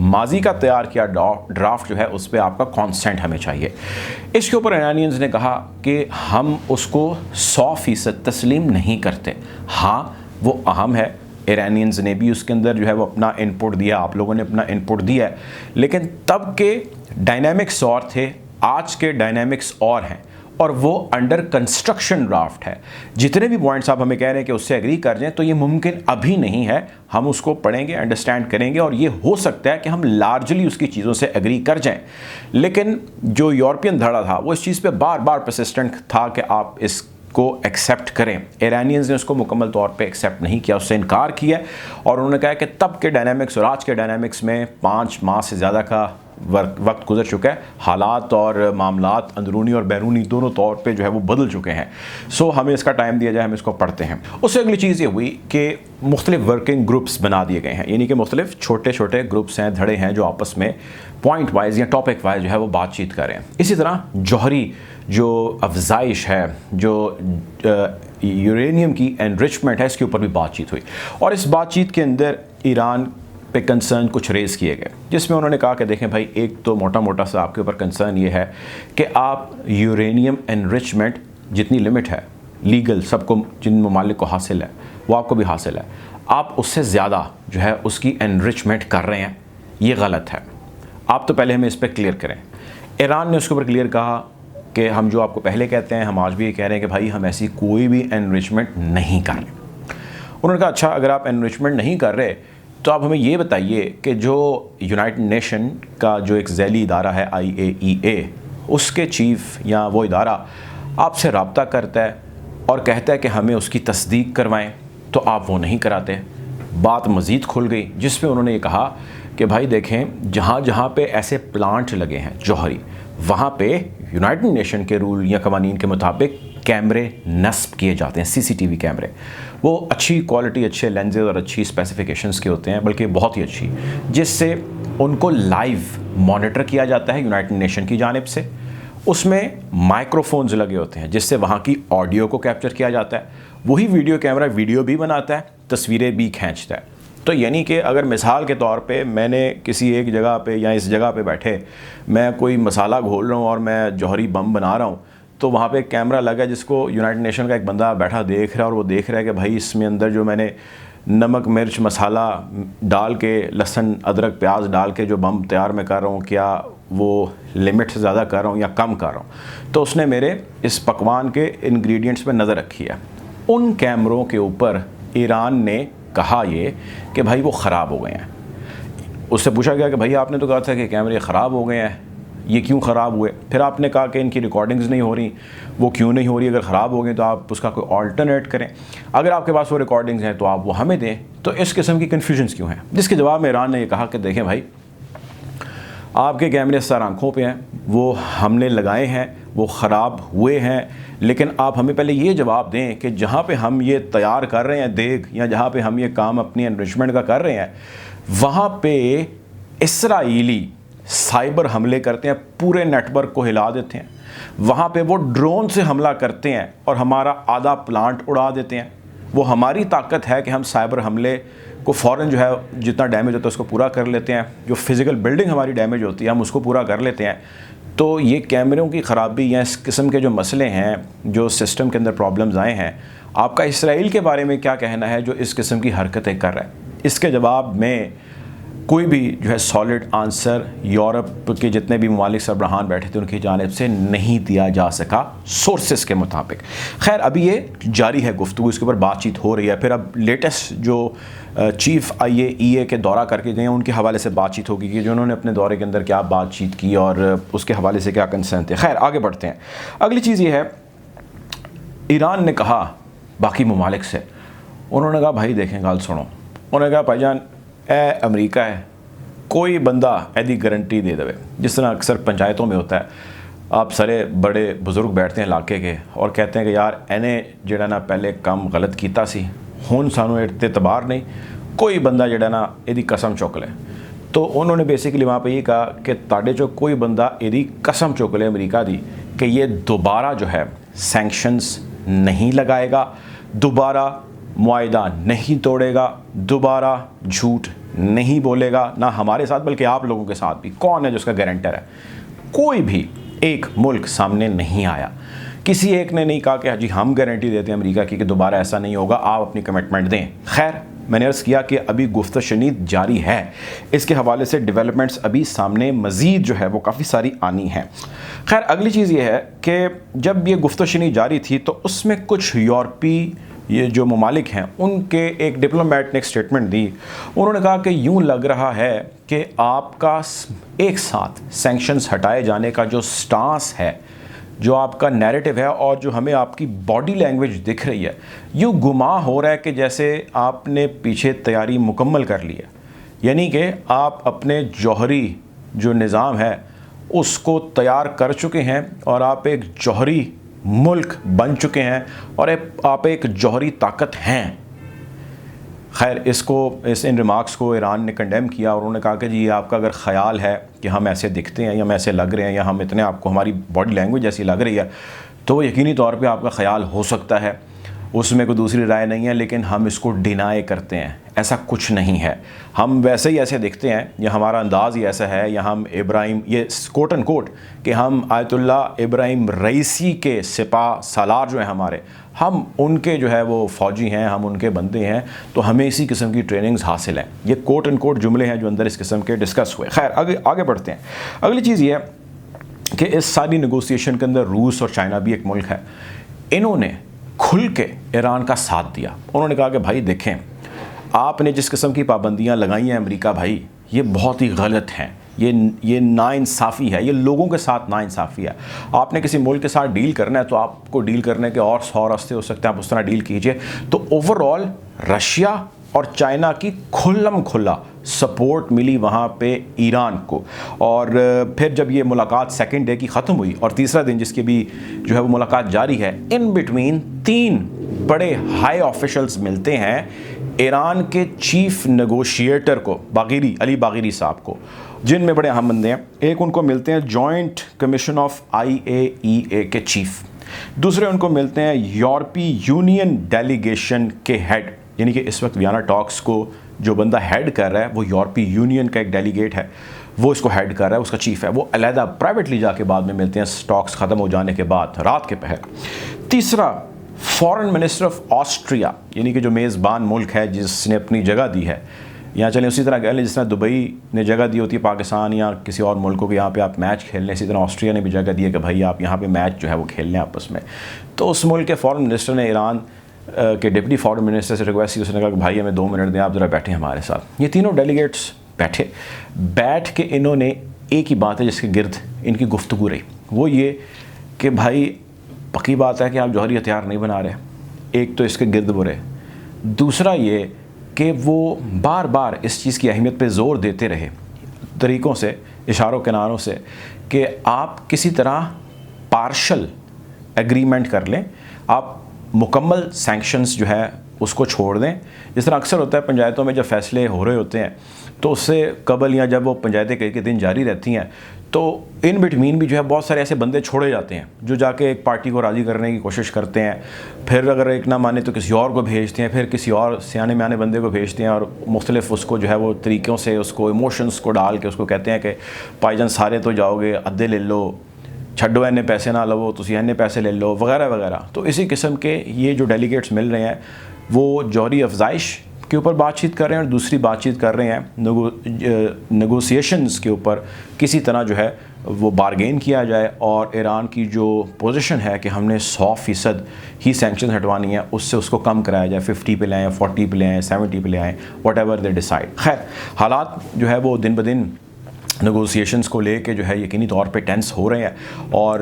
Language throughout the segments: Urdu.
ماضی کا تیار کیا ڈرافٹ جو ہے اس پہ آپ کا کانسنٹ ہمیں چاہیے۔ اس کے اوپر ایرانینز نے کہا کہ ہم اس کو 100% تسلیم نہیں کرتے۔ ہاں وہ اہم ہے، ایرانینز نے بھی اس کے اندر جو ہے وہ اپنا انپٹ دیا، آپ لوگوں نے اپنا انپٹ دیا ہے، لیکن تب کے ڈائنامکس اور تھے، آج کے ڈائنامکس اور ہیں، اور وہ انڈر کنسٹرکشن ڈرافٹ ہے۔ جتنے بھی پوائنٹس آپ ہمیں کہہ رہے ہیں کہ اس سے ایگری کر جائیں تو یہ ممکن ابھی نہیں ہے، ہم اس کو پڑھیں گے، انڈرسٹینڈ کریں گے، اور یہ ہو سکتا ہے کہ ہم لارجلی اس کی چیزوں سے ایگری کر جائیں، لیکن جو یورپین دھڑا تھا وہ اس چیز پہ بار بار پرسسٹنٹ تھا کہ آپ اس کو ایکسیپٹ کریں۔ ایرانینز نے اس کو مکمل طور پہ ایکسیپٹ نہیں کیا، اس سے انکار کیا، اور انہوں نے کہا کہ تب کے ڈائنامکس اور آج کے ڈائنامکس میں 5 ماہ سے زیادہ کا وقت گزر چکا ہے، حالات اور معاملات اندرونی اور بیرونی دونوں طور پہ جو ہے وہ بدل چکے ہیں، سو ہمیں اس کا ٹائم دیا جائے، ہم اس کو پڑھتے ہیں۔ اس سے اگلی چیز یہ ہوئی کہ مختلف ورکنگ گروپس بنا دیے گئے ہیں، یعنی کہ مختلف چھوٹے چھوٹے گروپس ہیں، دھڑے ہیں جو آپس میں پوائنٹ وائز یا ٹاپک وائز جو ہے وہ بات چیت کر رہے ہیں۔ اسی طرح جوہری جو افزائش ہے، جو یورینیم کی انرچمنٹ ہے، اس کے اوپر بھی بات چیت ہوئی، اور اس بات چیت کے اندر ایران پہ کنسرن کچھ ریز کیے گئے، جس میں انہوں نے کہا کہ دیکھیں بھائی، ایک تو موٹا موٹا سا آپ کے اوپر کنسرن یہ ہے کہ آپ یورینیم انرچمنٹ جتنی لمٹ ہے لیگل، سب کو جن ممالک کو حاصل ہے وہ آپ کو بھی حاصل ہے، آپ اس سے زیادہ جو ہے اس کی انرچمنٹ کر رہے ہیں، یہ غلط ہے، آپ تو پہلے ہمیں اس پہ کلیئر کریں۔ ایران نے اس کے اوپر کلیئر کہا کہ ہم جو آپ کو پہلے کہتے ہیں، ہم آج بھی یہ کہہ رہے ہیں کہ بھائی ہم ایسی کوئی بھی انرچمنٹ نہیں کر رہے۔ انہوں نے کہا اچھا، اگر آپ انرچمنٹ نہیں کر رہے تو آپ ہمیں یہ بتائیے کہ جو یونائٹڈ نیشن کا جو ایک ذیلی ادارہ ہے IAEA، اس کے چیف یا وہ ادارہ آپ سے رابطہ کرتا ہے اور کہتا ہے کہ ہمیں اس کی تصدیق کروائیں، تو آپ وہ نہیں کراتے۔ بات مزید کھل گئی، جس میں انہوں نے یہ کہا کہ بھائی دیکھیں، جہاں جہاں پہ ایسے پلانٹ لگے ہیں جوہری، وہاں پہ یونائٹڈ نیشن کے رول یا قوانین کے مطابق کیمرے نصب کیے جاتے ہیں، CCTV کیمرے، وہ اچھی کوالٹی، اچھے لینزز اور اچھی اسپیسیفیکیشنز کے ہوتے ہیں، بلکہ بہت ہی اچھی، جس سے ان کو لائیو مانیٹر کیا جاتا ہے یونائٹڈ نیشن کی جانب سے۔ اس میں مائکرو فونز لگے ہوتے ہیں جس سے وہاں کی آڈیو کو کیپچر کیا جاتا ہے، وہی ویڈیو کیمرہ ویڈیو بھی بناتا ہے، تصویریں بھی کھینچتا ہے۔ تو یعنی کہ اگر مثال کے طور پہ میں نے کسی ایک جگہ پہ یا اس جگہ پہ بیٹھے میں کوئی مسالہ گھول رہا ہوں اور میں جوہری بم بنا رہا ہوں، تو وہاں پہ ایک کیمرہ لگا جس کو یونائٹڈ نیشن کا ایک بندہ بیٹھا دیکھ رہا ہے، اور وہ دیکھ رہا ہے کہ بھائی اس میں اندر جو میں نے نمک مرچ مسالہ ڈال کے، لہسن ادرک پیاز ڈال کے جو بم تیار میں کر رہا ہوں، کیا وہ لمٹ سے زیادہ کر رہا ہوں یا کم کر رہا ہوں، تو اس نے میرے اس پکوان کے انگریڈینٹس پہ نظر رکھی ہے۔ ان کیمروں کے اوپر ایران نے کہا یہ کہ بھائی وہ خراب ہو گئے ہیں۔ اس سے پوچھا گیا کہ بھائی آپ نے تو کہا تھا کہ کیمرے خراب ہو گئے ہیں، یہ کیوں خراب ہوئے؟ پھر آپ نے کہا کہ ان کی ریکارڈنگز نہیں ہو رہی، وہ کیوں نہیں ہو رہی؟ اگر خراب ہو گئے تو آپ اس کا کوئی آلٹرنیٹ کریں، اگر آپ کے پاس وہ ریکارڈنگز ہیں تو آپ وہ ہمیں دیں، تو اس قسم کی کنفیوژنز کیوں ہیں؟ جس کے جواب میں ایران نے یہ کہا کہ دیکھیں بھائی، آپ کے کیمرے سر آنکھوں پہ ہیں، وہ ہم نے لگائے ہیں، وہ خراب ہوئے ہیں، لیکن آپ ہمیں پہلے یہ جواب دیں کہ جہاں پہ ہم یہ تیار کر رہے ہیں دیگ، یا جہاں پہ ہم یہ کام اپنی انرچمنٹ کا کر رہے ہیں، وہاں پہ اسرائیلی سائبر حملے کرتے ہیں، پورے نیٹ ورک کو ہلا دیتے ہیں، وہاں پہ وہ ڈرون سے حملہ کرتے ہیں اور ہمارا آدھا پلانٹ اڑا دیتے ہیں۔ وہ ہماری طاقت ہے کہ ہم سائبر حملے کو فوراً جو ہے جتنا ڈیمیج ہوتا ہے اس کو پورا کر لیتے ہیں، جو فزیکل بلڈنگ ہماری ڈیمیج ہوتی ہے ہم اس کو پورا کر لیتے ہیں۔ تو یہ کیمروں کی خرابی یا اس قسم کے جو مسئلے ہیں، جو سسٹم کے اندر پرابلمز آئے ہیں، آپ کا اسرائیل کے بارے میں کیا کہنا ہے جو اس قسم کی حرکتیں کر رہا ہے؟ اس کے جواب میں کوئی بھی جو ہے سالڈ آنسر یورپ کے جتنے بھی ممالک سربراہان بیٹھے تھے ان کی جانب سے نہیں دیا جا سکا سورسز کے مطابق۔ خیر، ابھی یہ جاری ہے گفتگو، اس کے اوپر بات چیت ہو رہی ہے، پھر اب لیٹسٹ جو چیف IAEA کے دورہ کر کے گئے ہیں ان کے حوالے سے بات چیت ہوگی کہ جو انہوں نے اپنے دورے کے اندر کیا بات چیت کی اور اس کے حوالے سے کیا کنسرن تھے۔ خیر، آگے بڑھتے ہیں۔ اگلی چیز یہ ہے، ایران نے کہا باقی ممالک سے، انہوں نے کہا بھائی دیکھیں گال سنو، انہوں نے کہا بھائی جان، اے امریکہ ہے، کوئی بندہ ایدی گارنٹی دے دے، جس طرح اکثر پنچایتوں میں ہوتا ہے، آپ سارے بڑے بزرگ بیٹھتے ہیں علاقے کے اور کہتے ہیں کہ یار اینے جڑا نا پہلے کام غلط کیتا سی، ہن سانو اعتبار نہیں، کوئی بندہ جڑا نا ایدی قسم چک لے۔ تو انہوں نے بیسیکلی وہاں پہ یہ کہا کہ تاڑے جو کوئی بندہ ایدی قسم چک لے امریکہ دی کہ یہ دوبارہ جو ہے سینکشنز نہیں لگائے گا، دوبارہ معاہدہ نہیں توڑے گا، دوبارہ جھوٹ نہیں بولے گا، نہ ہمارے ساتھ بلکہ آپ لوگوں کے ساتھ بھی۔ کون ہے جو اس کا گارنٹر ہے؟ کوئی بھی ایک ملک سامنے نہیں آیا، کسی ایک نے نہیں کہا کہ جی ہم گارنٹی دیتے ہیں امریکہ کی کہ دوبارہ ایسا نہیں ہوگا، آپ اپنی کمٹمنٹ دیں۔ خیر، میں نے عرض کیا کہ ابھی گفت و شنید جاری ہے، اس کے حوالے سے ڈیولپمنٹس ابھی سامنے مزید جو ہے وہ کافی ساری آنی ہیں۔ خیر، اگلی چیز یہ ہے کہ جب یہ گفت و شنید جاری تھی تو اس میں کچھ یورپی یہ جو ممالک ہیں ان کے ایک ڈپلومیٹ نے ایک سٹیٹمنٹ دی۔ انہوں نے کہا کہ یوں لگ رہا ہے کہ آپ کا ایک ساتھ سینکشنز ہٹائے جانے کا جو سٹانس ہے، جو آپ کا نیریٹو ہے، اور جو ہمیں آپ کی باڈی لینگویج دکھ رہی ہے، یوں گمان ہو رہا ہے کہ جیسے آپ نے پیچھے تیاری مکمل کر لی ہے، یعنی کہ آپ اپنے جوہری جو نظام ہے اس کو تیار کر چکے ہیں اور آپ ایک جوہری ملک بن چکے ہیں اور آپ ایک جوہری طاقت ہیں۔ خیر، ان ریمارکس کو ایران نے کنڈیم کیا اور انہوں نے کہا کہ جی آپ کا اگر خیال ہے کہ ہم ایسے دکھتے ہیں یا ہم ایسے لگ رہے ہیں یا ہم اتنے آپ کو ہماری باڈی لینگویج ایسی لگ رہی ہے تو یقینی طور پہ آپ کا خیال ہو سکتا ہے، اس میں کوئی دوسری رائے نہیں ہے، لیکن ہم اس کو ڈینائی کرتے ہیں، ایسا کچھ نہیں ہے، ہم ویسے ہی ایسے دکھتے ہیں یا ہمارا انداز ہی ایسا ہے، یا ہم ابراہیم، یہ کوٹ اینڈ کوٹ کہ ہم آیت اللہ ابراہیم رئیسی کے سپاہ سالار جو ہیں ہمارے، ہم ان کے جو ہے وہ فوجی ہیں، ہم ان کے بندے ہیں، تو ہمیں اسی قسم کی ٹریننگز حاصل ہیں۔ یہ کوٹ اینڈ کوٹ جملے ہیں جو اندر اس قسم کے ڈسکس ہوئے۔ خیر، آگے بڑھتے ہیں۔ اگلی چیز یہ ہے کہ اس ساری نیگوسیشن کے اندر روس اور چائنا بھی ایک ملک ہے، انہوں نے کھل کے ایران کا ساتھ دیا۔ انہوں نے کہا کہ بھائی دیکھیں، آپ نے جس قسم کی پابندیاں لگائی ہیں امریکہ بھائی، یہ بہت ہی غلط ہیں، یہ ناانصافی ہے، یہ لوگوں کے ساتھ ناانصافی ہے۔ آپ نے کسی ملک کے ساتھ ڈیل کرنا ہے تو آپ کو ڈیل کرنے کے اور 100 راستے ہو سکتے ہیں، آپ اس طرح ڈیل کیجئے۔ تو اوور آل رشیا اور چائنا کی کھلم کھلا سپورٹ ملی وہاں پہ ایران کو، اور پھر جب یہ ملاقات سیکنڈ ڈے کی ختم ہوئی اور تیسرا دن جس کی بھی جو ہے وہ ملاقات جاری ہے، ان بٹوین 3 بڑے ہائی آفیشلز ملتے ہیں ایران کے چیف نیگوشیٹر کو، علی باغری صاحب کو، جن میں بڑے اہم بندے ہیں۔ ایک ان کو ملتے ہیں جوائنٹ کمیشن آف IAEA کے چیف، دوسرے ان کو ملتے ہیں یورپی یونین ڈیلیگیشن کے ہیڈ، یعنی کہ اس وقت ویانا ٹاکس کو جو بندہ ہیڈ کر رہا ہے وہ یورپی یونین کا ایک ڈیلیگیٹ ہے، وہ اس کو ہیڈ کر رہا ہے، اس کا چیف ہے، وہ علیحدہ پرائیویٹلی جا کے بعد میں ملتے ہیں ٹاکس ختم ہو جانے کے بعد رات کے پہر۔ تیسرا، فارن منسٹر آف آسٹریا، یعنی کہ جو میزبان ملک ہے جس نے اپنی جگہ دی ہے، یہاں چلیں اسی طرح کہہ لیں جس طرح دبئی نے جگہ دی ہوتی ہے پاکستان یا کسی اور ملک کو کہ یہاں پہ آپ میچ کھیل لیں، اسی طرح آسٹریا نے بھی جگہ دی ہے کہ بھائی آپ یہاں پہ میچ جو ہے وہ کھیل لیں آپس میں۔ تو اس ملک کے فارن منسٹر نے ایران کے ڈپٹی فارن منسٹر سے ریکویسٹ کی، اس نے کہا کہ بھائی ہمیں 2 منٹ دیں، آپ ذرا بیٹھیں ہمارے ساتھ۔ یہ تینوں ڈیلیگیٹس بیٹھ کے انہوں نے ایک ہی بات ہے جس کے گرد ان کی گفتگو رہی، وہ یہ کہ بھائی پکی بات ہے کہ آپ جوہری ہتھیار نہیں بنا رہے، ایک تو اس کے گرد وہ رہے، دوسرا یہ کہ وہ بار بار اس چیز کی اہمیت پہ زور دیتے رہے طریقوں سے، اشاروں کناروں سے، کہ آپ کسی طرح پارشل ایگریمنٹ کر لیں، آپ مکمل سینکشنز جو ہے اس کو چھوڑ دیں۔ جس طرح اکثر ہوتا ہے پنچایتوں میں جب فیصلے ہو رہے ہوتے ہیں تو اس سے قبل یا جب وہ پنچایتیں کئی دن جاری رہتی ہیں تو ان بٹوین بھی جو ہے بہت سارے ایسے بندے چھوڑے جاتے ہیں جو جا کے ایک پارٹی کو راضی کرنے کی کوشش کرتے ہیں، پھر اگر ایک نہ مانے تو کسی اور کو بھیجتے ہیں، پھر کسی اور سیانے میانے بندے کو بھیجتے ہیں اور مختلف اس کو جو ہے وہ طریقوں سے اس کو ایموشنز کو ڈال کے اس کو کہتے ہیں کہ بھائی جان سارے تو جاؤ گے، ادھے لے لو، چھڈو اینے پیسے نہ لو، تسی اینے پیسے لے لو، وغیرہ وغیرہ۔ تو اسی قسم کے یہ جو ڈیلیگیٹس مل رہے ہیں وہ جوہری افزائش کے اوپر بات چیت کر رہے ہیں اور دوسری بات چیت کر رہے ہیں نیگوسیشنز کے اوپر کسی طرح جو ہے وہ بارگین کیا جائے اور ایران کی جو پوزیشن ہے کہ ہم نے 100% ہی سینکشن ہٹوانی ہے اس سے اس کو کم کرایا جائے، 50 پہ لے آئیں، 40 پہ لے آئیں، 70 پہ لے آئیں، واٹ ایور دے ڈیسائڈ۔ خیر، حالات جو ہے وہ دن بدن نیگوسیشنز کو لے کے جو ہے یقینی طور پہ ٹینس ہو رہے ہیں اور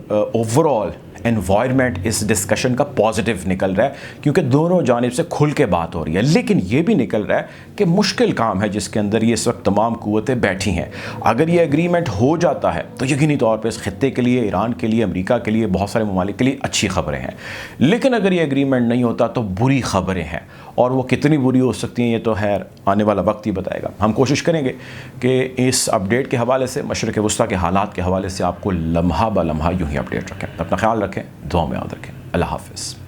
اوور آل انوائرمنٹ اس ڈسکشن کا پازیٹیو نکل رہا ہے کیونکہ دونوں جانب سے کھل کے بات ہو رہی ہے، لیکن یہ بھی نکل رہا ہے کہ مشکل کام ہے جس کے اندر یہ اس وقت تمام قوتیں بیٹھی ہیں۔ اگر یہ ایگریمنٹ ہو جاتا ہے تو یقینی طور پہ اس خطے کے لیے، ایران کے لیے، امریکہ کے لیے، بہت سارے ممالک کے لیے اچھی خبریں ہیں، لیکن اگر یہ ایگریمنٹ نہیں ہوتا تو بری خبریں ہیں، اور وہ کتنی بری ہو سکتی ہیں یہ تو خیر آنے والا وقت ہی بتائے گا۔ ہم کوشش کریں گے کہ اس اپڈیٹ کے حوالے سے، مشرق وسطیٰ کے حالات کے حوالے سے آپ کو لمحہ بہ لمحہ یوں ہی اپڈیٹ رکھیں۔ اپنا خیال رکھیں، دعا میں یاد رکھیں۔ اللہ حافظ۔